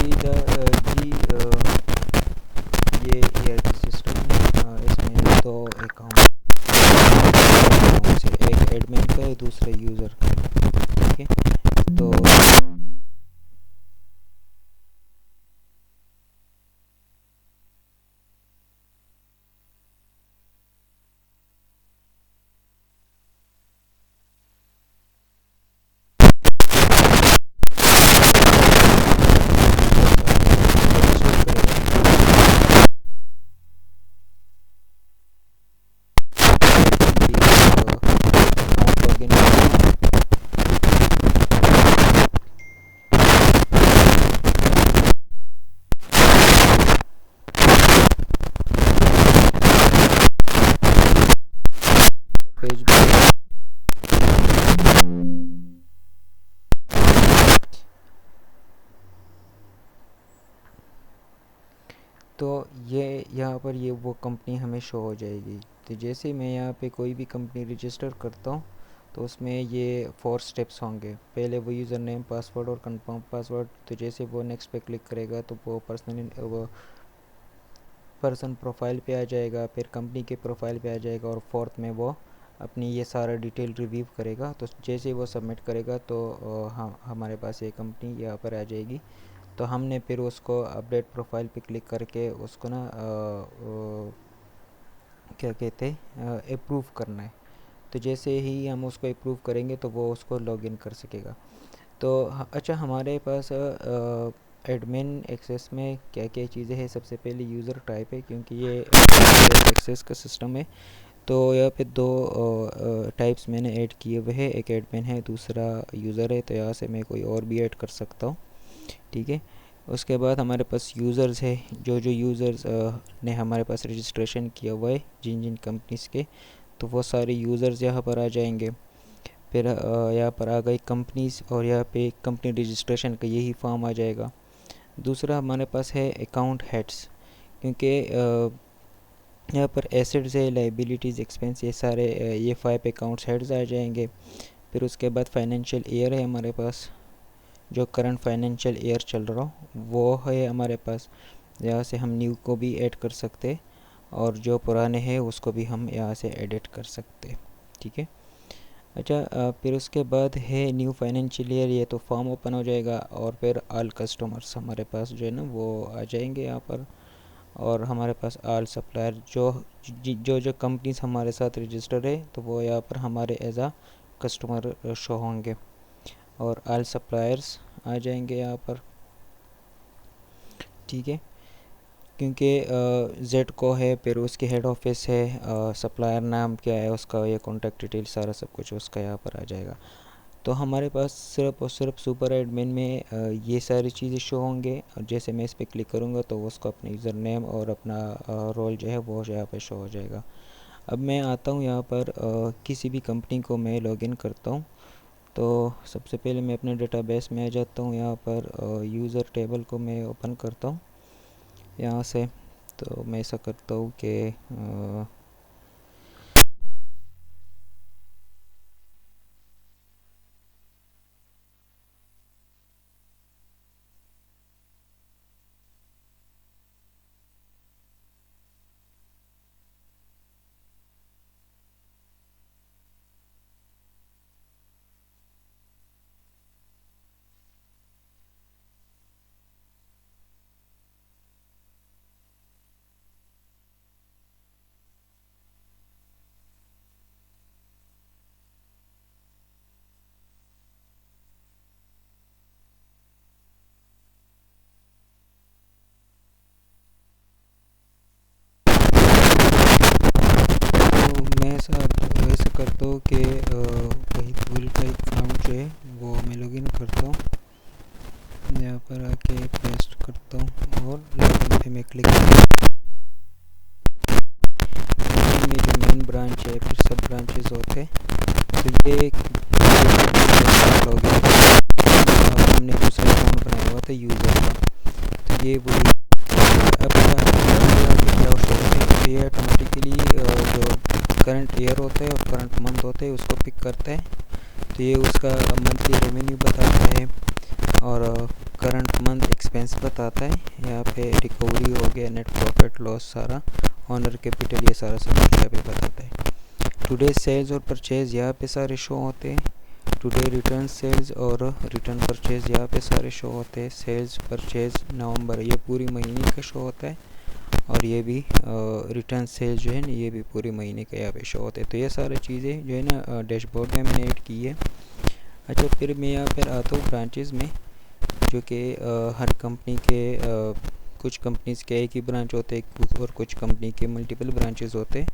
जी ये ERP system है। इसमें दो अकाउंट से, एक एडमिन का है, दूसरा यूज़र का है। ठीक है, तो अकाउंट लॉगिन पेज भी। तो ये यहाँ पर ये वो कंपनी हमें शो हो जाएगी। तो जैसे मैं यहाँ पे कोई भी कंपनी रजिस्टर करता हूँ तो उसमें ये 4 स्टेप्स होंगे। पहले वो यूज़र नेम, पासवर्ड और कंफर्म पासवर्ड। तो जैसे वो नेक्स्ट पे क्लिक करेगा तो वो पर्सन प्रोफाइल पे आ जाएगा, फिर कंपनी के प्रोफाइल पे आ जाएगा, और फोर्थ में वो अपनी ये सारा डिटेल रिव्यू करेगा। तो जैसे वो सबमिट करेगा तो हाँ, हमारे पास ये कंपनी यहाँ पर आ जाएगी। तो हमने फिर उसको अपडेट प्रोफाइल पे क्लिक करके उसको ना क्या कहते हैं, अप्रूव करना है। तो जैसे ही हम उसको अप्रूव करेंगे तो वो उसको लॉगिन कर सकेगा। तो अच्छा, हमारे पास एडमिन एक्सेस में क्या क्या चीज़ें हैं। सबसे पहले यूज़र टाइप है, क्योंकि ये एक्सेस का सिस्टम है। तो यहाँ पे दो टाइप्स मैंने ऐड किए हुए हैं, एक एडमिन है, दूसरा यूज़र है। तो यहाँ से मैं कोई और भी ऐड कर सकता हूँ। ठीक है, उसके बाद हमारे पास यूज़र्स है। जो जो यूज़र्स ने हमारे पास रजिस्ट्रेशन किया हुआ है जिन जिन कंपनीज़ के, तो वो सारे यूज़र्स यहाँ पर आ जाएंगे। फिर यहाँ पर आ गई कंपनीज़, और यहाँ पे कंपनी रजिस्ट्रेशन का यही फॉर्म आ जाएगा। दूसरा हमारे पास है अकाउंट हेड्स, क्योंकि यहाँ पर एसेट्स है, लाइबिलिटीज़, एक्सपेंस, ये सारे ये 5 अकाउंट्स हेड्स आ जाएंगे। फिर उसके बाद फाइनेंशियल ईयर है हमारे पास, जो करंट फाइनेंशियल ईयर चल रहा हो वो है हमारे पास। यहाँ से हम न्यू को भी ऐड कर सकते, और जो पुराने हैं उसको भी हम यहाँ से एडिट कर सकते। ठीक है, अच्छा, फिर उसके बाद है न्यू फाइनेंशियल ईयर। ये तो फॉर्म ओपन हो जाएगा, और फिर ऑल कस्टमर्स हमारे पास जो है ना वो आ जाएंगे यहाँ पर। और हमारे पास ऑल सप्लायर, जो कंपनीज हमारे साथ रजिस्टर है तो वो यहाँ पर हमारे एज आ कस्टमर शो होंगे, और ऑल सप्लायर्स आ जाएंगे यहाँ पर। ठीक है, क्योंकि जेड को है, फिर उसके हेड ऑफिस है, सप्लायर नाम क्या है उसका, ये कॉन्टैक्ट डिटेल सारा सब कुछ उसका यहाँ पर आ जाएगा। तो हमारे पास सिर्फ और सिर्फ सुपर एडमिन में ये सारी चीज़ें शो होंगे, और जैसे मैं इस पर क्लिक करूँगा तो उसको अपना यूज़र नेम और अपना रोल जो है वो यहाँ पर शो हो जाएगा। अब मैं आता हूँ यहाँ पर, किसी भी कंपनी को मैं लॉगिन करता हूँ। तो सबसे पहले मैं अपने डेटाबेस में आ जाता हूँ। यहाँ पर यूज़र टेबल को मैं ओपन करता हूँ यहाँ से। तो मैं ऐसा करता हूँ कि तो मैं ऐसा करता हूँ कि वही गूगल का एक अकाउंट जो है वो मैं लॉगिन करता हूँ। यहाँ पर आके पेस्ट करता हूँ और लॉगिन पे मैं क्लिक करता हूँ। में जो मेन ब्रांच है, फिर सब ब्रांचेस होते हैं। तो ये लॉगिन हमने दूसरा अकाउंट बनाया हुआ था यूज़र का, तो ये वही। अब क्या होता है, ये ऑटोमेटिकली जो करंट ईयर होता है और करंट मंथ होता है उसको पिक करता है। तो ये उसका मंथली रेवेन्यू बताता है, और करंट मंथ एक्सपेंस बताता है, यहाँ पे रिकवरी हो गया, नेट प्रॉफिट लॉस सारा, ऑनर कैपिटल, ये सारा सब कुछ यहाँ पे बताता है। टुडे सेल्स और परचेज़ यहाँ पे सारे शो होते हैं। टुडे रिटर्न सेल्स और रिटर्न परचेज़ यहाँ पे सारे शो होते हैं। सेल्स परचेज़ नवंबर ये पूरी महीने का शो होता है, और ये भी रिटर्न सेल्स जो है ना ये भी पूरी महीने का यहाँ पे शो होते हैं। तो ये सारी चीज़ें जो है ना डैशबोर्ड में हमने ऐड की है। अच्छा, फिर मैं यहाँ पर आता हूँ ब्रांचेज़ में, जो कि हर कंपनी के कुछ कंपनीज़ के एक ही ब्रांच होते हैं और कुछ कंपनी के मल्टीपल ब्रांचेज़ होते हैं।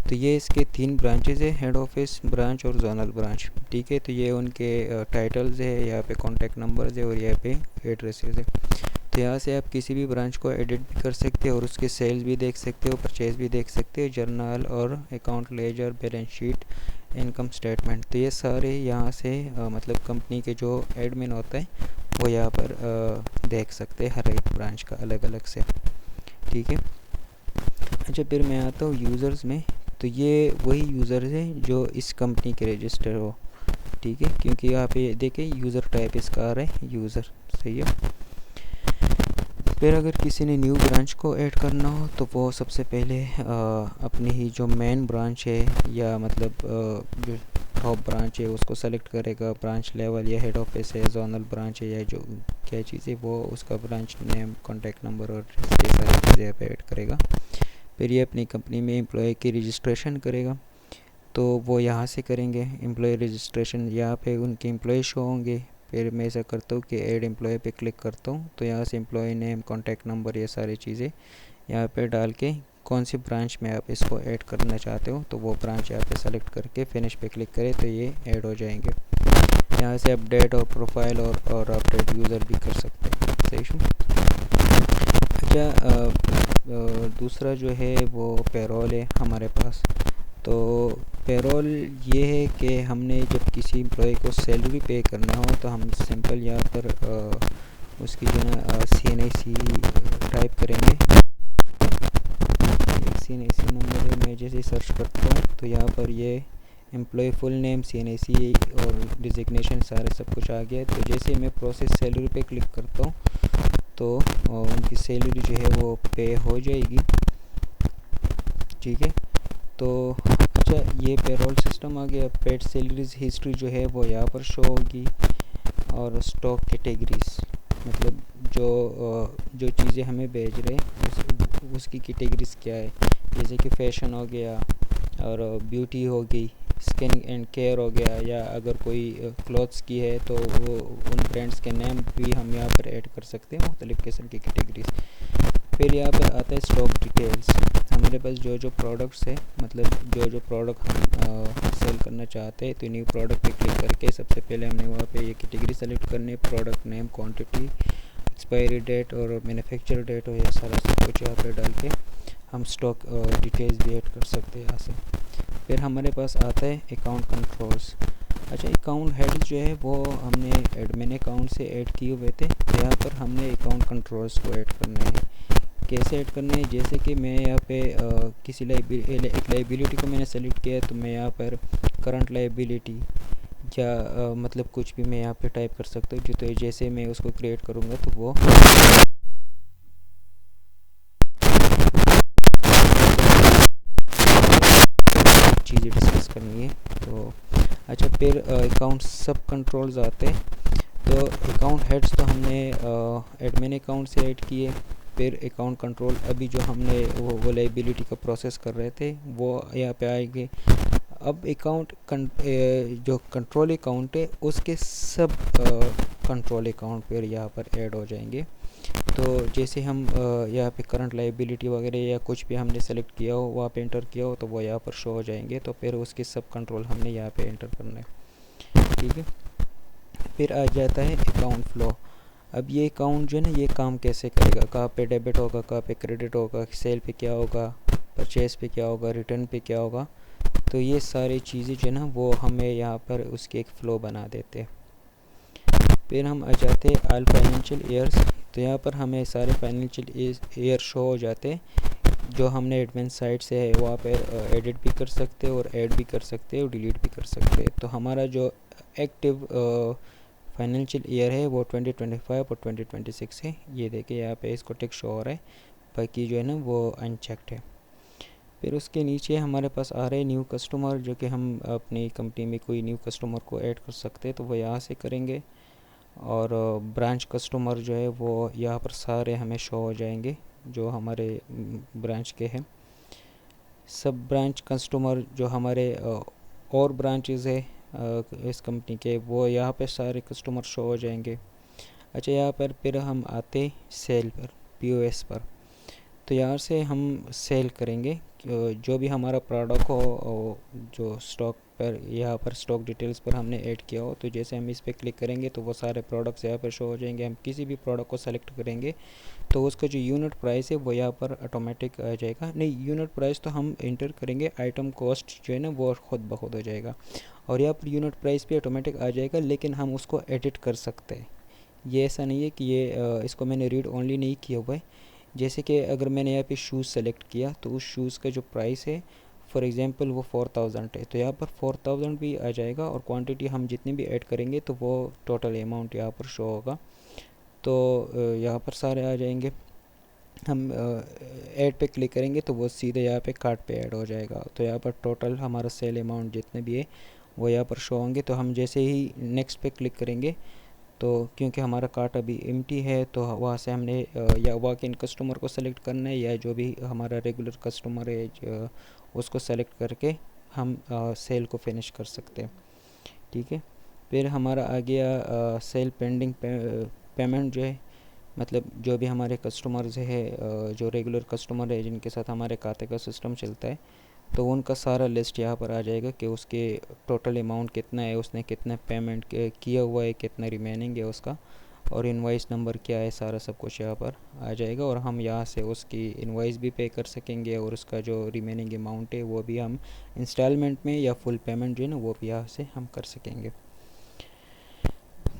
तो ये इसके 3 ब्रांचेज़ है, हेड ऑफिस ब्रांच और जोनल ब्रांच, ठीक है। तो ये उनके टाइटल्स है, यहाँ पे कॉन्टैक्ट नंबर्स है और यहाँ पे एड्रेसेस है। तो यहाँ से आप किसी भी ब्रांच को एडिट भी कर सकते हो और उसके सेल्स भी देख सकते हो, परचेज़ भी देख सकते हो, जर्नल और account laser, balance sheet, income statement. तो ये सारे यहाँ से मतलब कंपनी के जो एडमिन होता है वो यहाँ पर देख सकते हैं हर एक ब्रांच का अलग अलग से, ठीक है। अच्छा, फिर मैं आता हूँ यूज़र्स में। तो ये वही यूज़र्स है जो इस कंपनी के रजिस्टर हो, ठीक है, क्योंकि यहाँ पे देखें यूज़र टाइप इसका आ रहा है यूज़र, सही है। फिर अगर किसी ने न्यू ब्रांच को ऐड करना हो तो वो सबसे पहले अपनी ही जो मेन ब्रांच है या मतलब जो टॉप ब्रांच है उसको सेलेक्ट करेगा, ब्रांच लेवल या हेड ऑफिस है, जोनल ब्रांच है या जो क्या चीज़ है, वो उसका ब्रांच नेम, कॉन्टैक्ट नंबर और ये सारी चीज़ें यहाँ पे ऐड करेगा। फिर ये अपनी कंपनी में एम्प्लॉय की रजिस्ट्रेशन करेगा, तो वो यहाँ से करेंगे एम्प्लॉय रजिस्ट्रेशन, यहाँ पे उनके एम्प्लॉय शो होंगे। फिर मैं ऐसा करता हूँ कि ऐड एम्प्लॉय पे क्लिक करता हूँ, तो यहाँ से एम्प्लॉय नेम, कॉन्टैक्ट नंबर, ये सारी चीज़ें यहाँ पे डाल के कौन सी ब्रांच में आप इसको ऐड करना चाहते हो तो वो ब्रांच यहाँ पे सेलेक्ट करके फिनिश पे क्लिक करें तो ये ऐड हो जाएंगे। यहाँ से अपडेट और प्रोफाइल और अपडेट यूज़र भी कर सकते हैं, सही। अच्छा, दूसरा जो है वो पेरोल है हमारे पास। तो पेरोल ये है कि हमने जब किसी एम्प्लॉय को सैलरी पे करना हो तो हम सिंपल यहाँ पर उसकी जो है CNIC टाइप करेंगे। CNIC नंबर है, मैं जैसे सर्च करता हूँ तो यहाँ पर ये एम्प्लॉय फुल नेम, CNIC और डिजिग्नेशन सारे सब कुछ आ गया है। तो जैसे मैं प्रोसेस सैलरी पे क्लिक करता हूँ तो उनकी सैलरी जो है वो पे हो जाएगी, ठीक है। तो अच्छा, ये पेरोल सिस्टम आ गया। पेड सैलरीज हिस्ट्री जो है वो यहाँ पर शो होगी, और स्टॉक कैटेगरीज मतलब जो चीज़ें हमें भेज रहे हैं उसकी कैटेगरीज क्या है, जैसे कि फैशन हो गया और ब्यूटी हो गई, स्किन एंड केयर हो गया, या अगर कोई क्लॉथ्स की है तो वो उन ब्रांड्स के नाम भी हम यहाँ पर ऐड कर सकते हैं, मुख्तलिफ़ किस्म की कैटेगरीज। फिर यहाँ पर आता है स्टॉक डिटेल्स। हमारे पास जो प्रोडक्ट्स है, मतलब जो प्रोडक्ट हम सेल करना चाहते हैं, तो न्यू प्रोडक्ट पे क्लिक करके सबसे पहले हमने वहाँ पे ये कैटेगरी सेलेक्ट करनी है, product name, quantity, expiry date और मैन्युफैक्चर डेट, और ये सारा सब कुछ यहाँ पे डाल के हम स्टॉक डिटेल्स भी ऐड कर सकते हैं यहाँ से। फिर हमारे पास आता है अकाउंट कंट्रोल्स। अच्छा, अकाउंट हेड जो है वो हमने एडमिन अकाउंट से ऐड किए हुए थे, तो यहाँ पर हमने अकाउंट कंट्रोल्स को ऐड करना है। कैसे ऐड करना है, जैसे कि मैं यहाँ पे किसी एक लाइबिलिटी को मैंने सेलेक्ट किया है, तो मैं यहाँ पर करंट लाइबिलिटी या मतलब कुछ भी मैं यहाँ पे टाइप कर सकता हूँ, तो जैसे मैं उसको क्रिएट करूँगा तो वो चीज़ें डिस्कस करनी है। तो अच्छा, फिर अकाउंट सब कंट्रोल्स आते हैं। तो अकाउंट हेड्स तो हमने एडमिन अकाउंट से ऐड किए। फिर अकाउंट कंट्रोल अभी जो हमने वो लाइबिलिटी का प्रोसेस कर रहे थे वो यहाँ पे आएंगे। अब जो कंट्रोल अकाउंट है उसके सब कंट्रोल अकाउंट पर यहाँ पर ऐड हो जाएंगे। तो जैसे हम यहाँ पे करंट लाइबिलिटी वगैरह या कुछ भी हमने सेलेक्ट किया हो, वहाँ पे एंटर किया हो, तो वो यहाँ पर शो हो जाएंगे। तो फिर उसके सब कंट्रोल हमने यहाँ पे एंटर करना है, ठीक है। फिर आ जाता है अकाउंट फ्लो। अब ये अकाउंट जो है ना ये काम कैसे करेगा, कहाँ पे डेबिट होगा, कहाँ पे क्रेडिट होगा, सेल पे क्या होगा, परचेज़ पे क्या होगा, रिटर्न पे क्या होगा। तो ये सारी चीज़ें जो है ना वो हमें यहाँ पर उसके एक फ़्लो बना देते हैं। फिर हम आ जाते हैं ऑल फाइनेंशियल ईयर्स। तो यहाँ पर हमें सारे फाइनेंशियल ईयर शो हो जाते हैं जो हमने एडमिन साइट से है, वहाँ पर एडिट भी कर सकते हैं और ऐड भी कर सकते हैं और डिलीट भी कर सकते हैं। तो हमारा जो एक्टिव फाइनेंशियल ईयर है वो 2025 और 2026 है। ये देखिए यहाँ पे इसको टिक शो हो रहा है, बाकी जो है ना वो अनचेक्ड है। फिर उसके नीचे हमारे पास आ रहे न्यू कस्टमर, जो कि हम अपनी कंपनी में कोई न्यू कस्टमर को ऐड कर सकते हैं तो वो यहाँ से करेंगे। और ब्रांच कस्टमर जो है वो यहाँ पर सारे हमें शो हो जाएंगे जो हमारे ब्रांच के हैं। सब ब्रांच कस्टमर जो हमारे और ब्रांचेस है इस कंपनी के, वो यहाँ पे सारे कस्टमर शो हो जाएंगे। अच्छा, यहाँ पर फिर हम आते सेल पर, पीओएस पर। तो यहाँ से हम सेल करेंगे जो भी हमारा प्रोडक्ट हो, जो स्टॉक पर यहाँ पर स्टॉक डिटेल्स पर हमने ऐड किया हो। तो जैसे हम इस पर क्लिक करेंगे तो वो सारे प्रोडक्ट्स यहाँ पर शो हो जाएंगे। हम किसी भी प्रोडक्ट को सेलेक्ट करेंगे तो उसका जो यूनिट प्राइस है वो यहाँ पर ऑटोमेटिक आ जाएगा। नहीं, यूनिट प्राइस तो हम इंटर करेंगे, आइटम कॉस्ट जो है ना वो खुद ब खुद हो जाएगा और यहाँ पर यूनिट प्राइस भी ऑटोमेटिक आ जाएगा, लेकिन हम उसको एडिट कर सकते हैं। ये ऐसा नहीं है कि ये इसको मैंने रीड ओनली नहीं किया हुआ है। जैसे कि अगर मैंने यहाँ पे शूज़ सेलेक्ट किया तो उस शूज़ का जो प्राइस है फॉर एग्जांपल वो 4000 है, तो यहाँ पर 4000 भी आ जाएगा और क्वांटिटी हम जितनी भी ऐड करेंगे तो वो टोटल अमाउंट यहाँ पर शो होगा। तो यहाँ पर सारे आ जाएंगे। हम ऐड पे क्लिक करेंगे तो वो सीधे यहाँ पे कार्ट पे ऐड हो जाएगा। तो यहाँ पर टोटल हमारा सेल अमाउंट जितने भी है वो यहाँ पर शो होंगे। तो हम जैसे ही नेक्स्ट पे क्लिक करेंगे तो क्योंकि हमारा कार्ट अभी एम्प्टी है तो वहाँ से हमने या वॉक इन कस्टमर को सेलेक्ट करना है या जो भी हमारा रेगुलर कस्टमर है उसको सेलेक्ट करके हम सेल को फिनिश कर सकते हैं। ठीक है, फिर हमारा आ गया सेल पेंडिंग पेमेंट जो है, मतलब जो भी हमारे कस्टमर्स है जो रेगुलर कस्टमर है जिनके साथ हमारे खाते का सिस्टम चलता है, तो उनका सारा लिस्ट यहाँ पर आ जाएगा कि उसके टोटल अमाउंट कितना है, उसने कितना पेमेंट किया हुआ है, कितना रिमेनिंग है उसका, और इनवॉइस नंबर क्या है, सारा सब कुछ यहाँ पर आ जाएगा। और हम यहाँ से उसकी इनवॉइस भी पे कर सकेंगे और उसका जो रिमेनिंग अमाउंट है वो भी हम इंस्टॉलमेंट में या फुल पेमेंट जो है ना वो भी यहाँ से हम कर सकेंगे।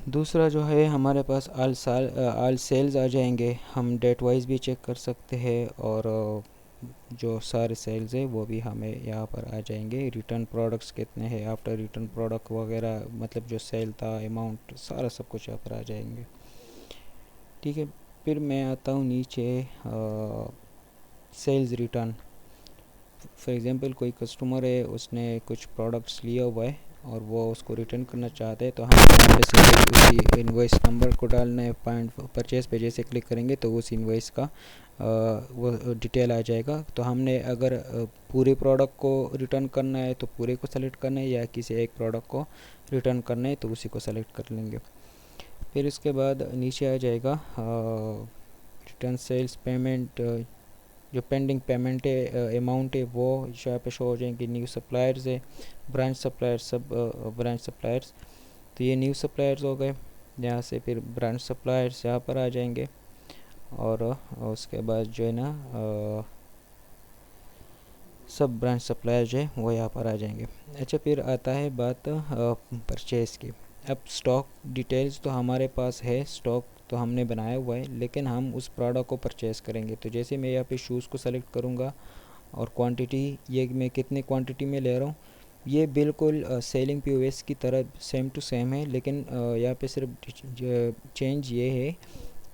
दूसरा जो है हमारे पास आल सेल्स आ जाएंगे। हम डेट वाइज भी चेक कर सकते हैं और जो सारे सेल्स है वो भी हमें यहाँ पर आ जाएंगे। रिटर्न प्रोडक्ट्स कितने हैं, आफ्टर रिटर्न प्रोडक्ट वगैरह, मतलब जो सेल था, अमाउंट, सारा सब कुछ यहाँ पर आ जाएंगे। ठीक है, फिर मैं आता हूँ नीचे सेल्स रिटर्न। फॉर एग्ज़ाम्पल कोई कस्टमर है, उसने कुछ प्रोडक्ट्स लिया हुआ है और वो उसको रिटर्न करना चाहते हैं, तो हम यहाँ पे सिंपल उसी इनवॉइस नंबर को डालना है। पॉइंट परचेज पे जैसे क्लिक करेंगे तो उस इनवॉइस का वो डिटेल आ जाएगा। तो हमने अगर पूरे प्रोडक्ट को रिटर्न करना है तो पूरे को सेलेक्ट करना है, या किसी एक प्रोडक्ट को रिटर्न करना है तो उसी को सेलेक्ट कर लेंगे। फिर इसके बाद नीचे आ जाएगा रिटर्न सेल्स पेमेंट, जो पेंडिंग पेमेंट है अमाउंट है वो यहाँ पे शो हो जाएंगे। न्यू सप्लायर्स है, ब्रांच सप्लायर्स, सब ब्रांच सप्लायर्स, तो ये न्यू सप्लायर्स हो गए। यहाँ से फिर ब्रांच सप्लायर्स यहाँ पर आ जाएंगे और उसके बाद जो है ना सब ब्रांच सप्लायर जो है वो यहाँ पर आ जाएंगे। अच्छा, फिर आता है बात परचेज़ की। अब स्टॉक डिटेल्स तो हमारे पास है, स्टॉक तो हमने बनाया हुआ है, लेकिन हम उस प्रोडक्ट को परचेज़ करेंगे। तो जैसे मैं यहाँ पे शूज़ को सेलेक्ट करूँगा और क्वांटिटी, ये मैं कितनी क्वांटिटी में ले रहा हूँ, ये बिल्कुल सेलिंग पीओएस की तरह सेम टू सेम है, लेकिन यहाँ पे सिर्फ चेंज ये है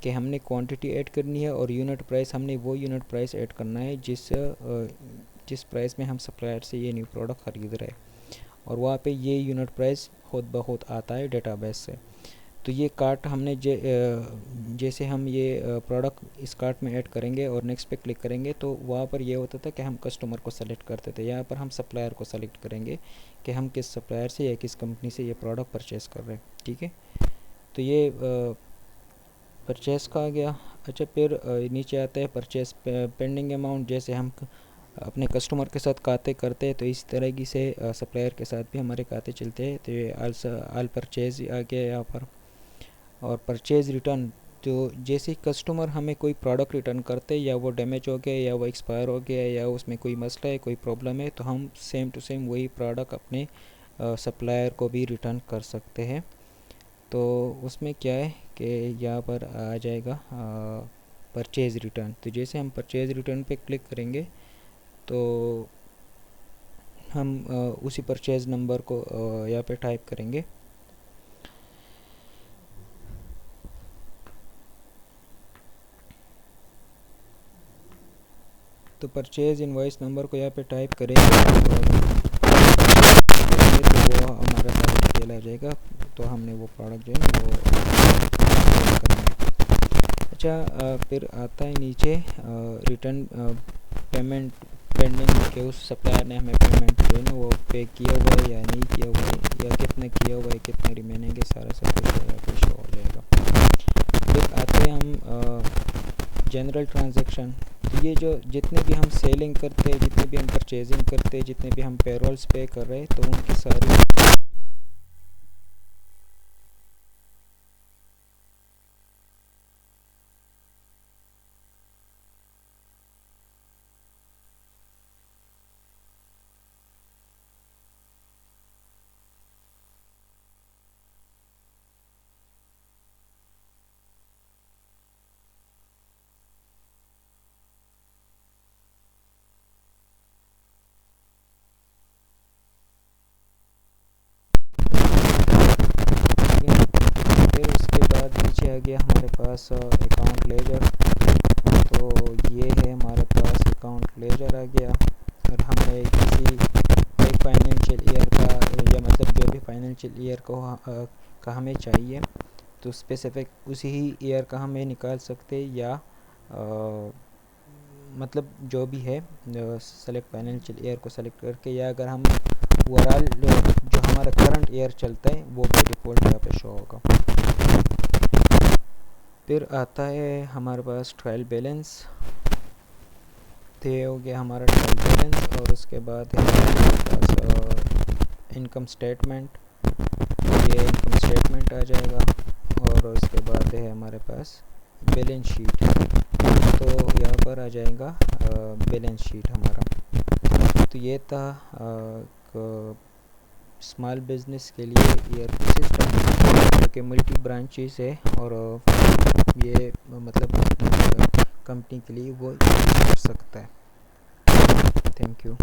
कि हमने क्वांटिटी ऐड करनी है और यूनिट प्राइस हमने वो यूनिट प्राइस ऐड करना है जिस प्राइस में हम सप्लायर से ये न्यू प्रोडक्ट ख़रीद रहे हैं, और वहाँ पे ये यूनिट प्राइस खुद ब खुद आता है डेटाबेस से। तो ये कार्ट हमने जैसे हम ये प्रोडक्ट इस कार्ट में ऐड करेंगे और नेक्स्ट पे क्लिक करेंगे तो वहाँ पर ये होता था कि हम कस्टमर को सेलेक्ट करते थे। यहाँ पर हम सप्लायर को सेलेक्ट करेंगे कि हम किस सप्लायर से या किस कंपनी से ये प्रोडक्ट परचेज़ कर रहे हैं। ठीक है, तो ये परचेज़ का आ गया। अच्छा, फिर नीचे आता है परचेज़ पेंडिंग अमाउंट। जैसे हम अपने कस्टमर के साथ खाते करते हैं तो इस तरह की से सप्लायर के साथ भी हमारे खाते चलते हैं। तो ये आल परचेज़ आ गया यहाँ पर। और परचेज़ रिटर्न, तो जैसे कस्टमर हमें कोई प्रोडक्ट रिटर्न करते हैं, या वो डैमेज हो गया, या वो एक्सपायर हो गया, या उसमें कोई मसला है, कोई प्रॉब्लम है, तो हम सेम टू सेम वही प्रोडक्ट अपने सप्लायर को भी रिटर्न कर सकते हैं। तो उसमें क्या है कि यहाँ पर आ जाएगा परचेज़ रिटर्न। तो जैसे हम परचेज़ रिटर्न पे क्लिक करेंगे तो हम उसी परचेज़ नंबर को यहाँ पे टाइप करेंगे। तो परचेज़ इनवॉइस नंबर को यहाँ पे टाइप करेंगे और तो वो हमारे पास डिटेल आ जाएगा। तो हमने वो प्रोडक्ट जो है ना वो करना है। अच्छा, फिर आता है नीचे रिटर्न पेमेंट पेंडिंग, कि उस सप्लायर ने हमें पेमेंट जो है ना वो पे किया हुआ है या नहीं किया हुआ है, या कितने किया हुआ है, कितने रिमेनिंग है, सारा सब कुछ यहाँ पे शो हो जाएगा। फिर आते हैं हम जनरल ट्रांजैक्शन। तो ये जो जितने भी हम सेलिंग करते हैं, जितने भी हम परचेजिंग करते हैं, जितने भी हम पेरोल्स पे कर रहे हैं, तो उनकी सारी फिर उसके बाद नीचे आ गया हमारे पास अकाउंट लेजर। तो ये है हमारे पास अकाउंट लेजर आ गया, और हमने किसी एक फाइनेंशियल ईयर का, या मतलब जो भी फाइनेंशियल ईयर को का हमें चाहिए, तो स्पेसिफिक उसी ही ईयर का हमें निकाल सकते, या मतलब जो भी है सेलेक्ट फाइनेंशियल ईयर को सेलेक्ट करके, या अगर हम ओवरऑल जो हमारा करंट ईयर चलता है वो बाय डिफ़ॉल्ट यहाँ पे शो होगा। फिर आता है हमारे पास ट्रायल बैलेंस। तो ये हो गया हमारा ट्रायल बैलेंस, और उसके बाद है हमारे पास इनकम स्टेटमेंट। ये इनकम स्टेटमेंट आ जाएगा, और उसके बाद है हमारे पास बैलेंस शीट। तो यहाँ पर आ जाएगा बैलेंस शीट हमारा। तो ये था स्मॉल बिजनेस के लिए ERP सिस्टम, जो कि मल्टी ब्रांचेस है, और ये मतलब कंपनी के लिए वो यूज़ कर सकता है। Thank you.